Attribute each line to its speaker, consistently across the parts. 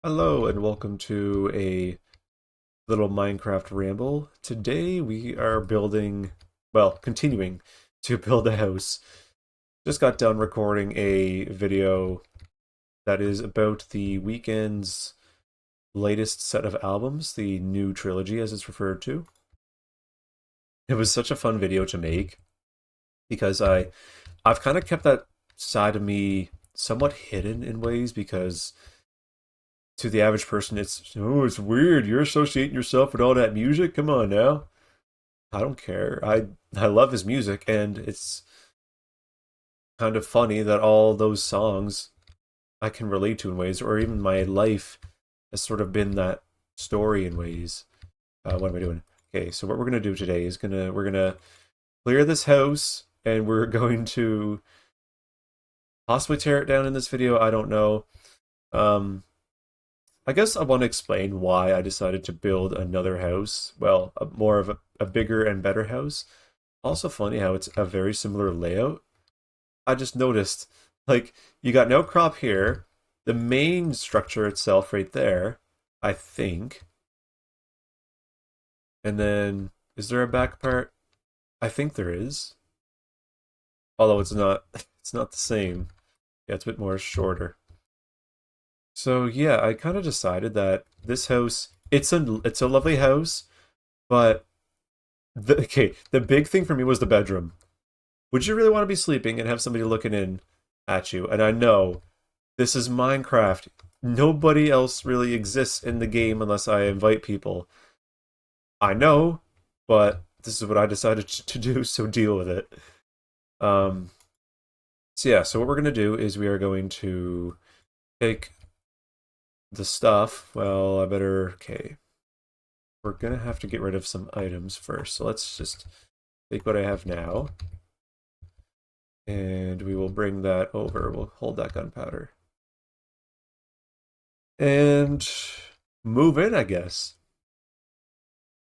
Speaker 1: Hello and welcome to a little Minecraft ramble. Today we are continuing to build a house. Just got done recording a video that is about the Weeknd's latest set of albums, the new trilogy as it's referred to. It was such a fun video to make because I've kind of kept that side of me somewhat hidden in ways because to the average person, it's weird. You're associating yourself with all that music. Come on now. I don't care. I love his music, and it's kind of funny that all those songs I can relate to in ways, or even my life has sort of been that story in ways. What am I doing? Okay, so what we're gonna do today is we're gonna clear this house, and we're going to possibly tear it down in this video. I don't know. Um, I guess I want to explain why I decided to build another house. Well, more of a bigger and better house. Also funny how it's a very similar layout. I just noticed, like, you got no crop here. The main structure itself right there, I think. And then, is there a back part? I think there is. Although it's not, it's not the same. Yeah, it's a bit more shorter. So yeah, I kind of decided that this house, it's a lovely house, but the big thing for me was the bedroom. Would you really want to be sleeping and have somebody looking in at you? And I know this is Minecraft. Nobody else really exists in the game unless I invite people. I know, but this is what I decided to do, so deal with it. Um, so yeah, so what we're gonna do is we are going to take the stuff. Well, I better, okay. We're gonna have to get rid of some items first. So let's just take what I have now. And we will bring that over. We'll hold that gunpowder. And move in, I guess.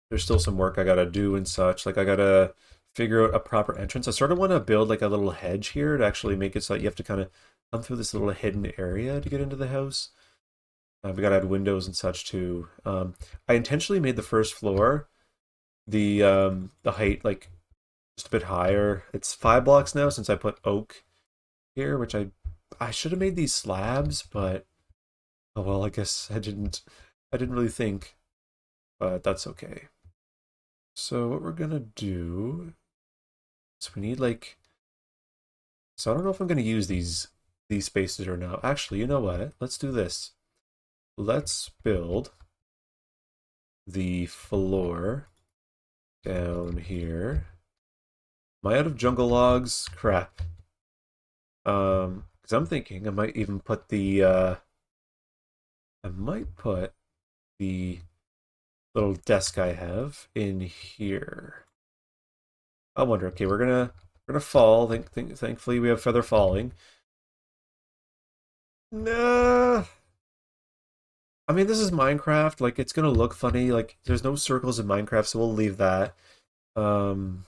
Speaker 1: There's still some work I gotta do and such. Like I gotta figure out a proper entrance. I sort of want to build like a little hedge here to actually make it so that you have to kind of come through this little hidden area to get into the house. We gotta add windows and such too. I intentionally made the first floor the height like just a bit higher. It's 5 blocks now since I put oak here, which I should have made these slabs, but oh well, I guess I didn't. I didn't really think, but that's okay. So what we're gonna do is we need like. So I don't know if I'm gonna use these spaces or not. Actually, you know what? Let's do this. Let's build the floor down here. Am I out of jungle logs? Crap. Because I'm thinking I might even put I might put the little desk I have in here. I wonder. Okay, we're gonna fall. Thankfully, we have feather falling. Nah. I mean, this is Minecraft. Like, it's gonna look funny. Like, there's no circles in Minecraft, so we'll leave that. Um,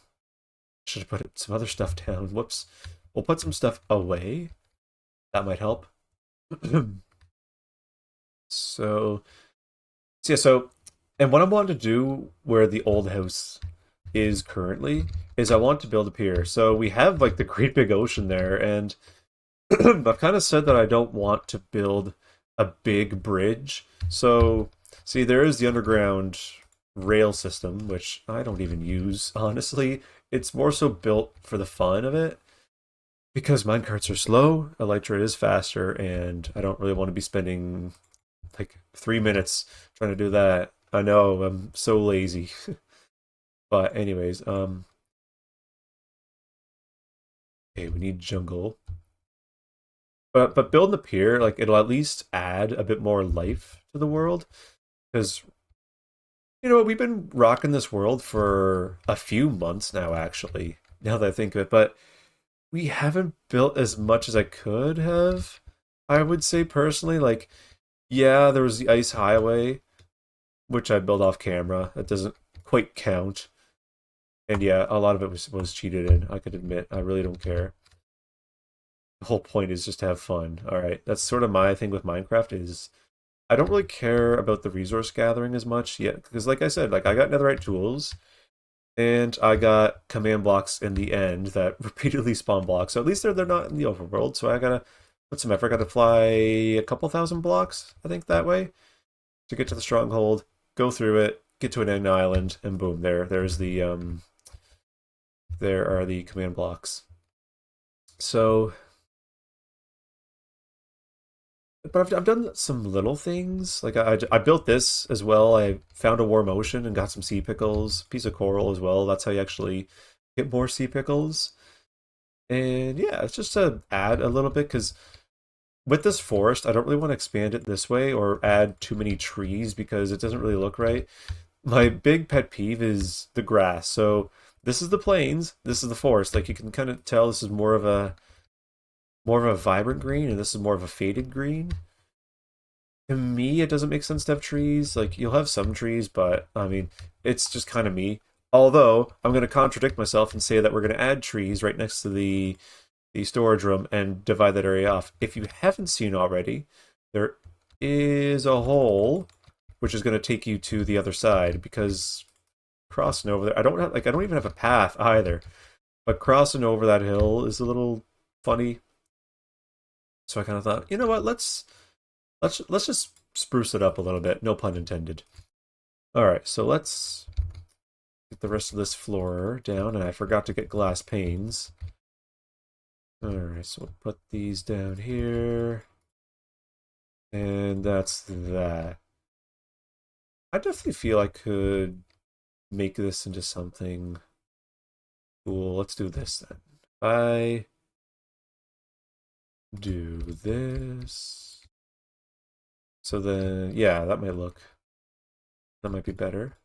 Speaker 1: should have put some other stuff down. Whoops. We'll put some stuff away. That might help. So, so yeah, so, and what I want to do where the old house is currently is I want to build a pier. So we have like the great big ocean there, and I've kind of said that I don't want to build a big bridge. So, see, there is the underground rail system, which I don't even use, honestly. It's more so built for the fun of it. Because minecarts are slow, Elytra is faster, and I don't really want to be spending like 3 minutes trying to do that. I know, I'm so lazy. But anyways, okay, we need jungle. But building the pier, like it'll at least add a bit more life to the world. Because you know, we've been rocking this world for a few months now, actually, now that I think of it. But we haven't built as much as I could have, I would say personally. Like, yeah, there was the ice highway, which I built off camera. That doesn't quite count. And yeah, a lot of it was cheated in. I could admit. I really don't care. The whole point is just to have fun. All right, that's sort of my thing with Minecraft is I don't really care about the resource gathering as much yet because, like I said, like I got netherite tools and I got command blocks in the end that repeatedly spawn blocks. So at least they're not in the overworld. So I gotta put some effort. I gotta fly a couple thousand blocks, I think, that way to get to the stronghold. Go through it, get to an end island, and boom, there are the command blocks. So, but I've done some little things. Like I built this as well. I found a warm ocean and got some sea pickles, piece of coral as well. That's how you actually get more sea pickles. And yeah, it's just to add a little bit because with this forest, I don't really want to expand it this way or add too many trees because it doesn't really look right. My big pet peeve is the grass. So this is the plains, this is the forest. Like you can kind of tell this is more of a vibrant green and this is more of a faded green. To me, it doesn't make sense to have trees. Like you'll have some trees, but I mean, it's just kind of me. Although I'm going to contradict myself and say that we're going to add trees right next to the storage room and divide that area off. If you haven't seen already, there is a hole which is going to take you to the other side because crossing over there, I don't even have a path either. But crossing over that hill is a little funny. So I kind of thought, you know what, let's just spruce it up a little bit. No pun intended. All right, so let's get the rest of this floor down, and I forgot to get glass panes. All right, so we'll put these down here, and that's that. I definitely feel I could make this into something cool. Let's do this then. I do this. So then, yeah, that might be better.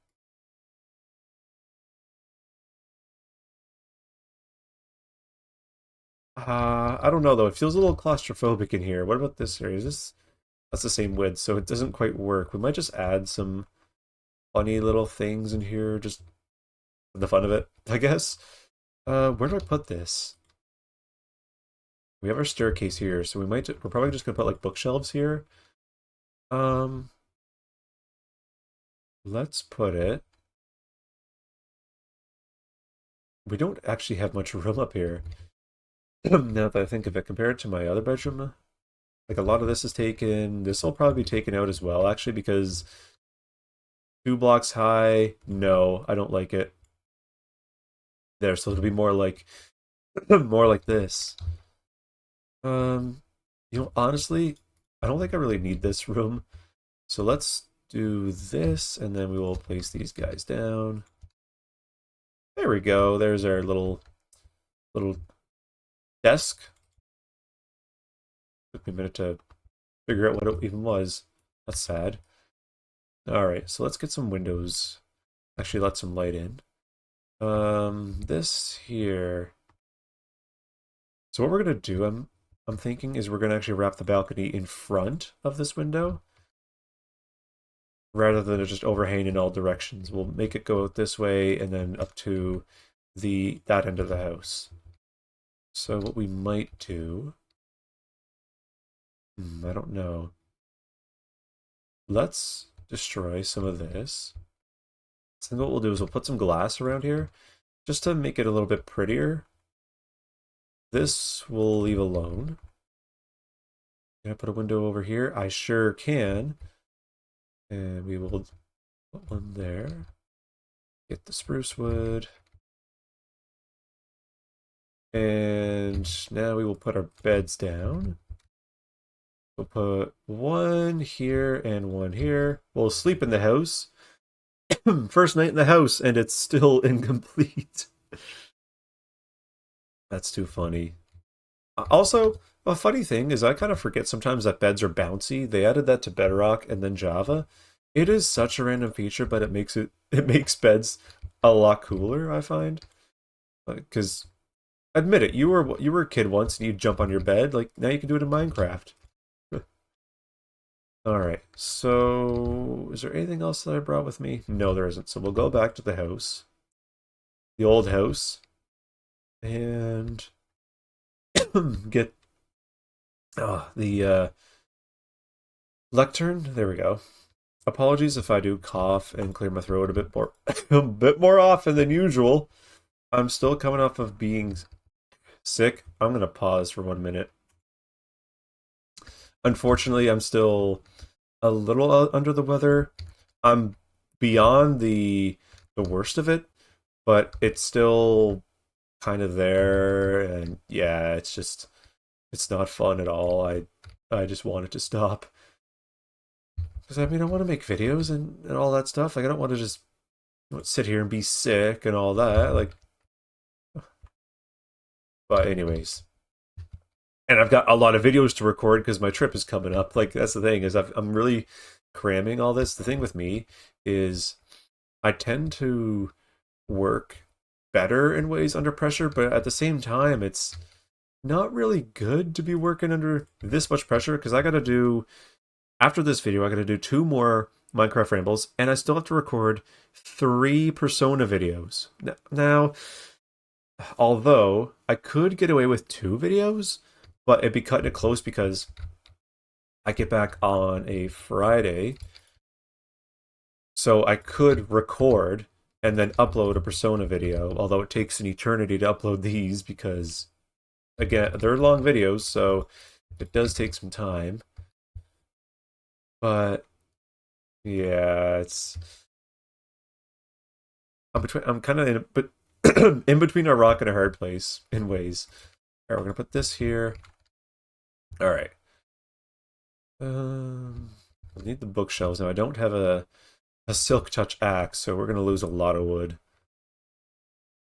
Speaker 1: I don't know though. It feels a little claustrophobic in here. What about this area? That's the same width, so it doesn't quite work. We might just add some funny little things in here, just for the fun of it, I guess. Where do I put this? We have our staircase here, so we're probably just gonna put like bookshelves here. Um, let's put it. We don't actually have much room up here. Now that I think of it, compared to my other bedroom, like a lot of this is taken. This will probably be taken out as well, actually, because 2 blocks high. No, I don't like it there. So it'll be more like more like this. Um, honestly, I don't think I really need this room. So let's do this, and then we will place these guys down. There we go. There's our little desk. Took me a minute to figure out what it even was. That's sad. All right, so let's get some windows. Actually, let some light in. This here. So what we're gonna do, I'm thinking, is we're gonna actually wrap the balcony in front of this window, rather than it just overhang in all directions. We'll make it go this way and then up to that end of the house. So what we might do, I don't know. Let's destroy some of this. So what we'll do is we'll put some glass around here just to make it a little bit prettier. This we'll leave alone. Can I put a window over here? I sure can. And we will put one there. Get the spruce wood. And now we will put our beds down. We'll put one here and one here. We'll sleep in the house. First night in the house, and it's still incomplete. That's too funny. Also, a funny thing is I kind of forget sometimes that beds are bouncy. They added that to Bedrock and then Java. It is such a random feature, but it makes beds a lot cooler, I find. Because admit it, you were a kid once and you'd jump on your bed. Like now you can do it in Minecraft. All right. So, is there anything else that I brought with me? No, there isn't. So we'll go back to the house, the old house, and get the Lectern, there we go. Apologies if I do cough and clear my throat a bit more a bit more often than usual. I'm still coming off of being sick. I'm gonna pause for 1 minute. Unfortunately, I'm still a little under the weather. I'm beyond the worst of it, but it's still kind of there, and yeah, it's not fun at all. I just want it to stop because I mean I want to make videos and all that stuff. Like I don't want to just sit here and be sick and all that. Like, but anyways, and I've got a lot of videos to record because my trip is coming up. Like that's the thing is I'm really cramming all this. The thing with me is I tend to work better in ways under pressure, but at the same time, it's not really good to be working under this much pressure because I got to do after this video, I got to do 2 more Minecraft Rambles, and I still have to record 3 Persona videos. Now, although I could get away with 2 videos, but it'd be cutting it close because I get back on a Friday, so I could record and then upload a Persona video, although it takes an eternity to upload these because, again, they're long videos, so it does take some time. But yeah, it's I'm kind of in but in between a rock and a hard place in ways. All right, we're gonna put this here. All right. I need the bookshelves now. I don't have a silk touch axe, so we're gonna lose a lot of wood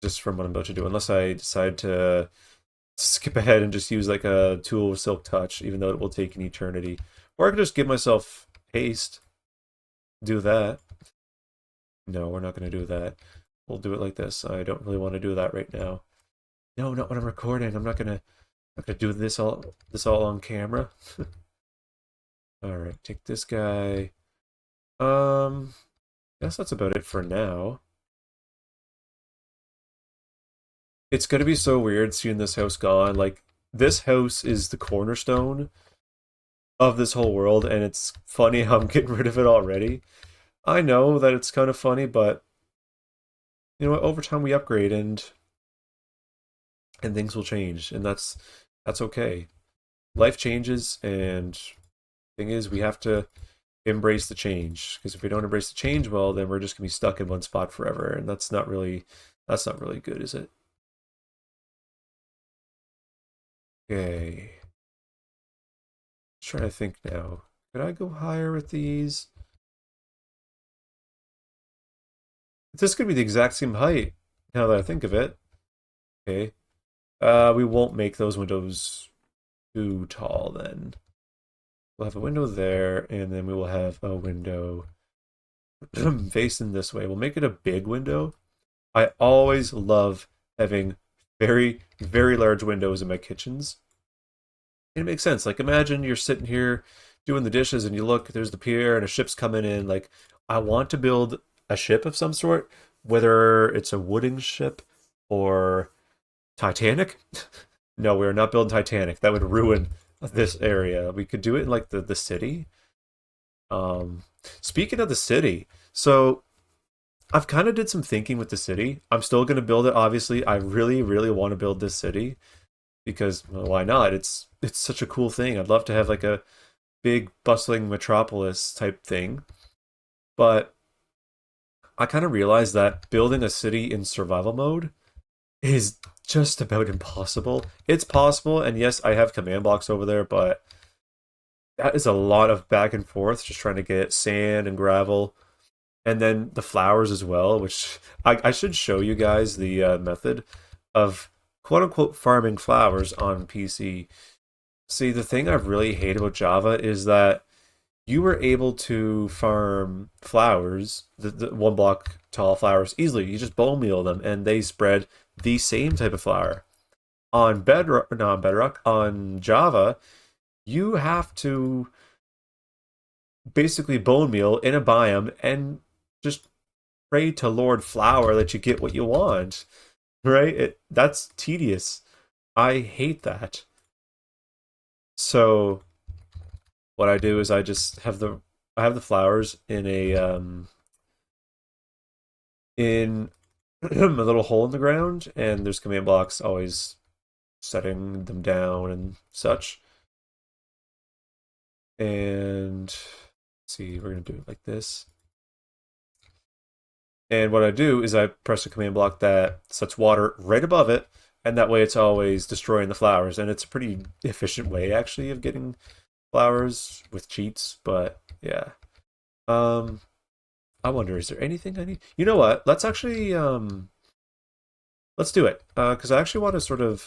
Speaker 1: just from what I'm about to do, unless I decide to skip ahead and just use like a tool with silk touch, even though it will take an eternity. Or I could just give myself haste. Do that. No, we're not gonna do that. We'll do it like this. I don't really want to do that right now. No, not when I'm recording. I'm not gonna do this all on camera. All right, take this guy. Um, guess that's about it for now. It's gonna be so weird seeing this house gone. Like this house is the cornerstone of this whole world, and it's funny how I'm getting rid of it already. I know that it's kind of funny, but you know what? Over time we upgrade and things will change, and that's okay. Life changes, and thing is, we have to embrace the change because if we don't embrace the change, well, then we're just gonna be stuck in one spot forever, and that's not really good, is it? Okay, trying to think now. Could I go higher with these? This could be the exact same height. Now that I think of it. Okay. We won't make those windows too tall then. We'll have a window there, and then we will have a window facing this way. We'll make it a big window. I always love having very, very large windows in my kitchens. And it makes sense. Like imagine you're sitting here doing the dishes and you look, there's the pier and a ship's coming in. Like I want to build a ship of some sort, whether it's a wooden ship or Titanic. No, we're not building Titanic. That would ruin this area. We could do it in like the city. Um, Speaking of the city, so I've kind of did some thinking with the city. I'm still going to build it. Obviously, I really, really want to build this city because well, why not? It's such a cool thing. I'd love to have like a big bustling metropolis type thing. But I kind of realized that building a city in survival mode is just about impossible. It's possible, and yes, I have command blocks over there, but that is a lot of back and forth just trying to get sand and gravel. And then the flowers as well, which I should show you guys the method of quote unquote farming flowers on PC. See, the thing I really hate about Java is that you were able to farm flowers, the 1 block tall flowers, easily. You just bone meal them and they spread the same type of flower. On Bedrock, not on Bedrock, on Java, you have to basically bone meal in a biome and just pray to Lord Flower that you get what you want, right? That's tedious. I hate that. So what I do is I have the flowers in in a little hole in the ground, and there's command blocks always setting them down and such. And let's see, we're gonna do it like this. And what I do is I press a command block that sets water right above it, and that way it's always destroying the flowers. And it's a pretty efficient way actually of getting flowers with cheats, but yeah. Um, I wonder, is there anything I need? You know what? Let's actually let's do it. Because I actually want to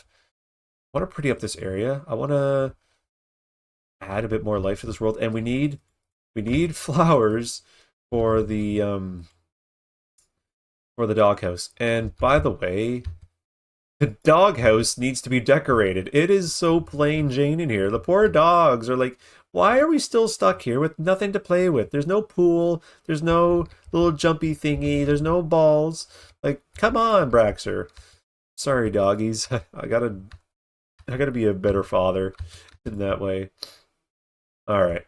Speaker 1: want to pretty up this area. I want to add a bit more life to this world, and we need flowers for the doghouse. And by the way, the doghouse needs to be decorated. It is so plain Jane in here. The poor dogs are like, why are we still stuck here with nothing to play with? There's no pool. There's no little jumpy thingy. There's no balls. Like, come on, Braxer. Sorry, doggies. I gotta be a better father in that way. All right,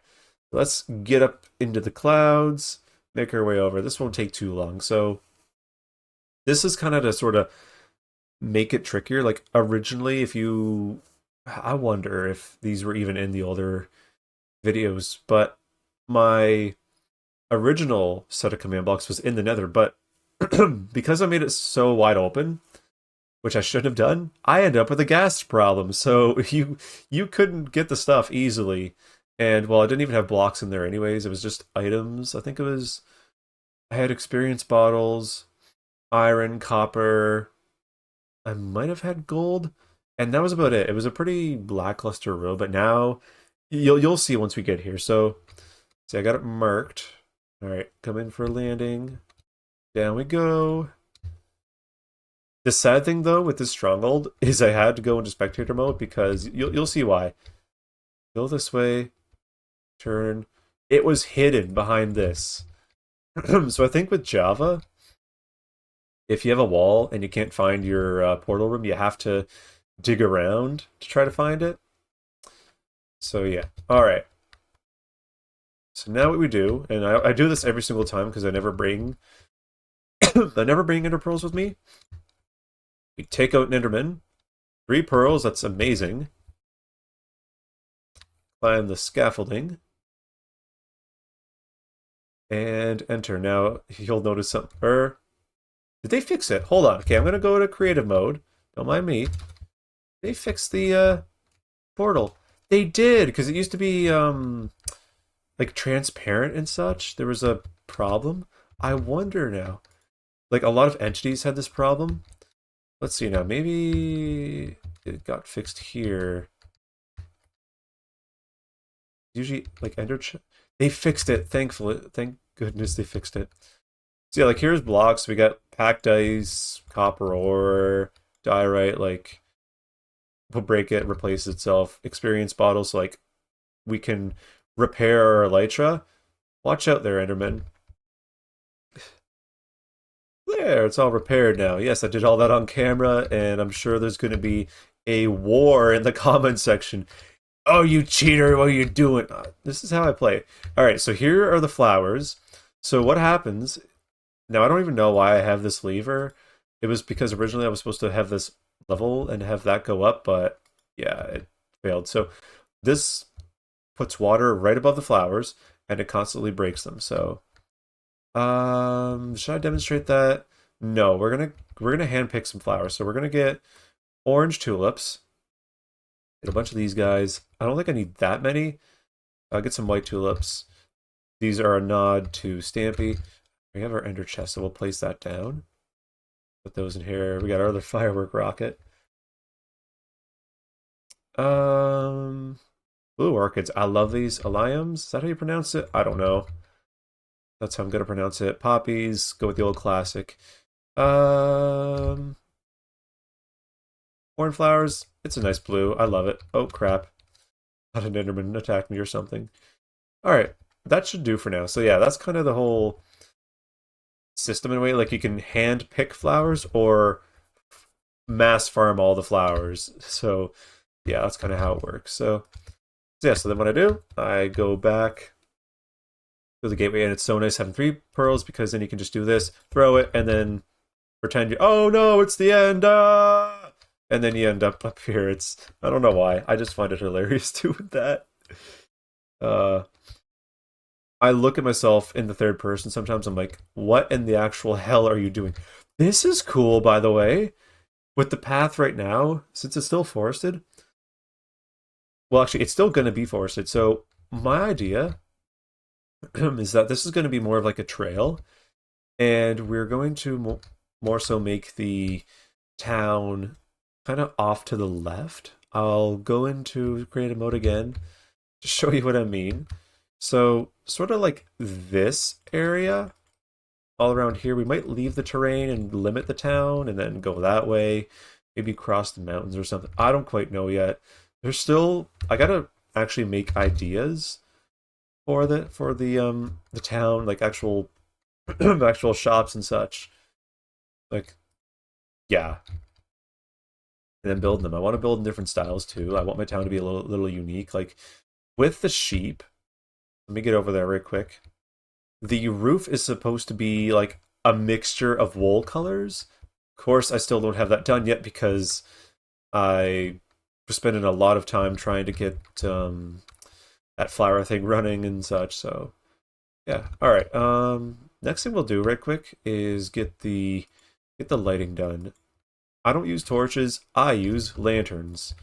Speaker 1: let's get up into the clouds. Make our way over. This won't take too long. So this is kind of to sort of make it trickier. Like originally, if you, I wonder if these were even in the older videos, but my original set of command blocks was in the nether, but because I made it so wide open, which I shouldn't have done, I ended up with a gas problem. So you couldn't get the stuff easily. And well, I didn't even have blocks in there anyways. It was just items. I think it was I had experience bottles, iron, copper. I might have had gold, and that was about it. It was a pretty lackluster row, but now you'll see once we get here. So, see, I got it marked. All right, come in for a landing. Down we go. The sad thing though with this stronghold is I had to go into spectator mode because you'll see why. Go this way, turn. It was hidden behind this. So I think with Java, if you have a wall and you can't find your portal room, you have to dig around to try to find it. So yeah, all right. So now what we do, and I do this every single time because I never bring I never bring ender pearls with me. We take out an enderman, 3 pearls. That's amazing. Climb the scaffolding and enter. Now you'll notice something. Did they fix it? Hold on. Okay, I'm gonna go to creative mode. Don't mind me. They fixed the portal. They did, because it used to be like transparent and such. There was a problem. I wonder now. Like a lot of entities had this problem. Let's see now. Maybe it got fixed here. Usually, like they fixed it. Thankfully, thank goodness they fixed it. So yeah, like here's blocks. We got packed ice, copper ore, diorite. Like will break it, replace itself. Experience bottles. Like we can repair our elytra. Watch out there, Enderman. There, it's all repaired now. Yes, I did all that on camera, and I'm sure there's going to be a war in the comment section. Oh, you cheater, what are you doing? This is how I play. All right, so here are the flowers. So what happens, now I don't even know why I have this lever. It was because originally I was supposed to have this level and have that go up, but yeah, it failed. So this puts water right above the flowers, and it constantly breaks them. So should I demonstrate that? No, we're gonna hand pick some flowers. So we're gonna get orange tulips. Get a bunch of these guys. I don't think I need that many. I'll get some white tulips. These are a nod to Stampy. We have our ender chest, so we'll place that down. Put those in here. We got our other firework rocket. Blue orchids. I love these. Alliums. Is that how you pronounce it? I don't know. That's how I'm gonna pronounce it. Poppies. Go with the old classic. Cornflowers. It's a nice blue. I love it. Oh crap! Not an Enderman attacked me or something. All right, that should do for now. So yeah, that's kind of the whole system in a way. Like you can hand pick flowers or mass farm all the flowers. So yeah, that's kind of how it works. So So yeah, so then what I do, I go back to the gateway, and it's so nice having 3 pearls because then you can just do this, throw it, and then pretend you, oh no, it's the end, and then you end up here. It's, I don't know why. I just find it hilarious doing that. Uh, I look at myself in the third person sometimes. I'm like, what in the actual hell are you doing? This is cool, by the way. With the path right now, since it's still forested, well, actually, it's still going to be forested. So my idea is that this is going to be more of like a trail, and we're going to more so make the town kind of off to the left. I'll go into creative mode again to show you what I mean. So sort of like this area all around here, we might leave the terrain and limit the town and then go that way, maybe cross the mountains or something. I don't quite know yet. There's still, I gotta actually make ideas for the town, like actual actual shops and such. Like, yeah, and then building them. I want to build in different styles too. I want my town to be a little unique. Like with the sheep, let me get over there right quick. The roof is supposed to be like a mixture of wool colors. Of course, I still don't have that done yet because I was spending a lot of time trying to get that flower thing running and such. So yeah. All right. Next thing we'll do right quick is get the lighting done. I don't use torches. I use lanterns.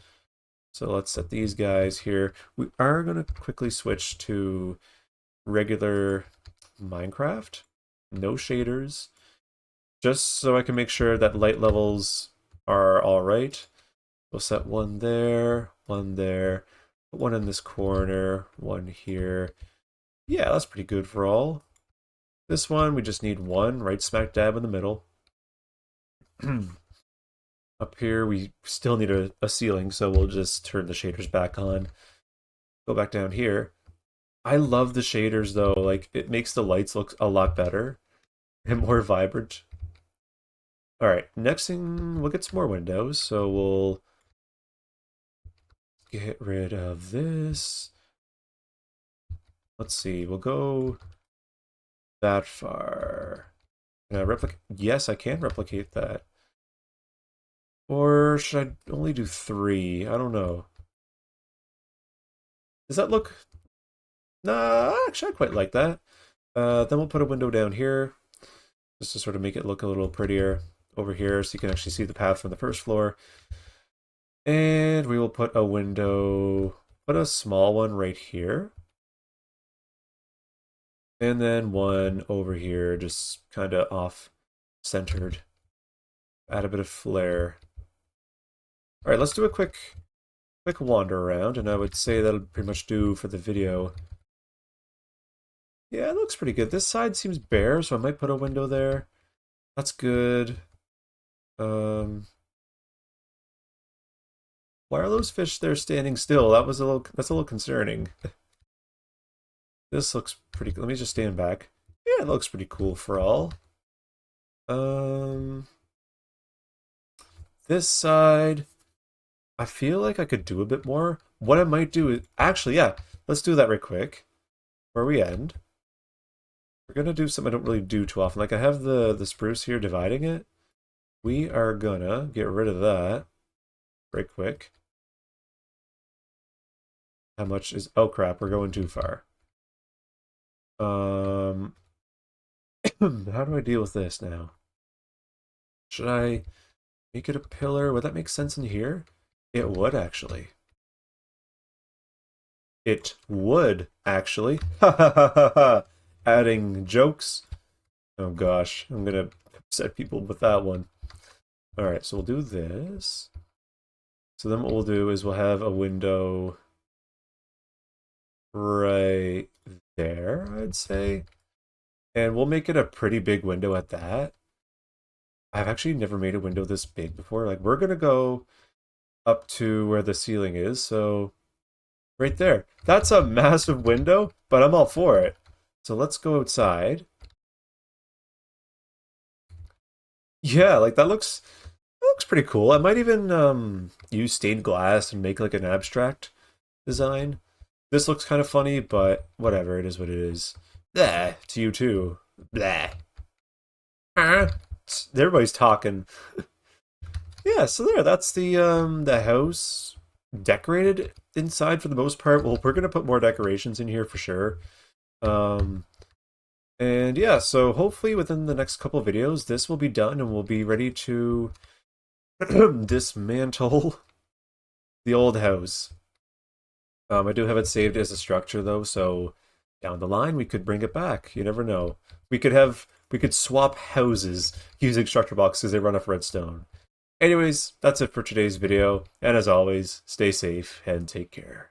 Speaker 1: So let's set these guys here. We are gonna quickly switch to regular Minecraft, no shaders, just so I can make sure that light levels are all right. We'll set one there, put one in this corner, one here. Yeah, that's pretty good for all. This one, we just need one right smack dab in the middle. Up here, we still need a ceiling, so we'll just turn the shaders back on. Go back down here. I love the shaders though, like it makes the lights look a lot better and more vibrant. All right, next thing, we'll get some more windows, so we'll get rid of this. Let's see, we'll go that far. Can I replicate? Yes, I can replicate that. Or should I only do 3? I don't know. Does that look... Nah, actually I quite like that. Then we'll put a window down here, just to sort of make it look a little prettier over here so you can actually see the path from the first floor. And we will put a window, put a small one right here. And then one over here, just kind of off-centered. Add a bit of flair. All right, let's do a quick wander around, and I would say that'll pretty much do for the video. Yeah, it looks pretty good. This side seems bare, so I might put a window there. That's good. Um, why are those fish there standing still? That's a little concerning. This looks pretty cool. Let me just stand back. Yeah, it looks pretty cool for all. Um, this side, I feel like I could do a bit more. What I might do is, actually, yeah, let's do that right quick. Where we end. We're gonna do something I don't really do too often. Like I have the spruce here dividing it. We are gonna get rid of that right quick. How much is, oh crap, we're going too far. How do I deal with this now? Should I make it a pillar? Would that make sense in here? It would actually. It would actually. Ha ha ha ha ha. Adding jokes. Oh gosh, I'm gonna upset people with that one. All right, so we'll do this. So then what we'll do is we'll have a window right there, I'd say. And we'll make it a pretty big window at that. I've actually never made a window this big before. Like we're gonna go up to where the ceiling is, so right there. That's a massive window, but I'm all for it. So let's go outside. Yeah, like that looks pretty cool. I might even use stained glass and make like an abstract design. This looks kind of funny, but whatever, it is what it is. Blah, to you too. Blah. Everybody's talking. Yeah, so there, that's the house decorated inside for the most part. Well, we're gonna put more decorations in here for sure. Um, and yeah, so hopefully within the next couple videos, this will be done and we'll be ready to dismantle the old house. I do have it saved as a structure though, so down the line we could bring it back. You never know. We could swap houses using structure blocks because they run off redstone. Anyways, that's it for today's video, and as always, stay safe and take care.